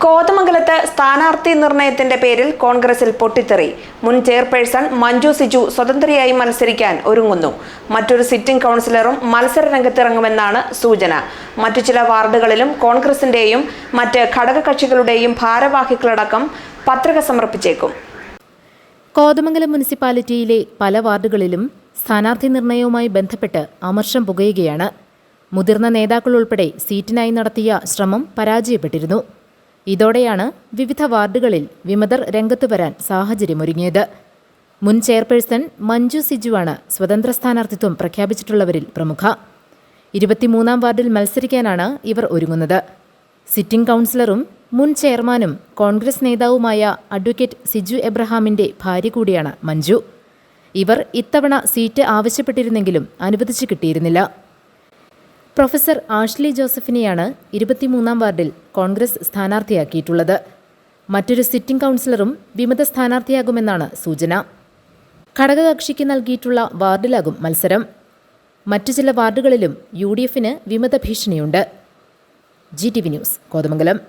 കോതമംഗലത്ത് സ്ഥാനാർത്ഥി നിർണയത്തിന്റെ പേരിൽ കോൺഗ്രസിൽ പൊട്ടിത്തെറി. മുൻ ചെയർപേഴ്സൺ മഞ്ജു സിജു സ്വതന്ത്രയായി മത്സരിക്കാൻ ഒരുങ്ങുന്നു. മറ്റൊരു സിറ്റിംഗ് കൗൺസിലറും മത്സര രംഗത്തിറങ്ങുമെന്നാണ് സൂചന. മറ്റു ചില വാർഡുകളിലും കോൺഗ്രസിന്റെയും മറ്റ് ഘടകകക്ഷികളുടെയും ഭാരവാഹികളടക്കം പത്രിക സമർപ്പിച്ചേക്കും. കോതമംഗലം മുനിസിപ്പാലിറ്റിയിലെ പല വാർഡുകളിലും സ്ഥാനാർത്ഥി നിർണയവുമായി ബന്ധപ്പെട്ട് അമർഷം പുകയുകയാണ്. മുതിർന്ന നേതാക്കൾ ഉൾപ്പെടെ സീറ്റിനായി നടത്തിയ ശ്രമം പരാജയപ്പെട്ടിരുന്നു. ഇതോടെയാണ് വിവിധ വാർഡുകളിൽ വിമതർ രംഗത്തു വരാൻ സാഹചര്യമൊരുങ്ങിയത്. മുൻ ചെയർപേഴ്സൺ മഞ്ജു സിജുവാണ് സ്വതന്ത്ര സ്ഥാനാർത്ഥിത്വം പ്രഖ്യാപിച്ചിട്ടുള്ളവരിൽ പ്രമുഖ. 23-ാം വാർഡിൽ മത്സരിക്കാനാണ് ഇവർ ഒരുങ്ങുന്നത്. സിറ്റിംഗ് കൗൺസിലറും മുൻ ചെയർമാനും കോൺഗ്രസ് നേതാവുമായ അഡ്വക്കേറ്റ് സിജു എബ്രഹാമിന്റെ ഭാര്യ കൂടിയാണ് മഞ്ജു. ഇവർ ഇത്തവണ സീറ്റ് ആവശ്യപ്പെട്ടിരുന്നെങ്കിലും അനുവദിച്ചു കിട്ടിയിരുന്നില്ല. പ്രൊഫസർ ആഷ്ലി ജോസഫിനെയാണ് 23-ാം വാർഡിൽ കോൺഗ്രസ് സ്ഥാനാർത്ഥിയാക്കിയിട്ടുള്ളത്. മറ്റൊരു സിറ്റിംഗ് കൗൺസിലറും വിമത സ്ഥാനാർത്ഥിയാകുമെന്നാണ് സൂചന. ഘടകകക്ഷിക്ക് നൽകിയിട്ടുള്ള വാർഡിലാകും മത്സരം. മറ്റു ചില വാർഡുകളിലും UDFന് വിമത ഭീഷണിയുണ്ട്. GTV news, Kothamangalam.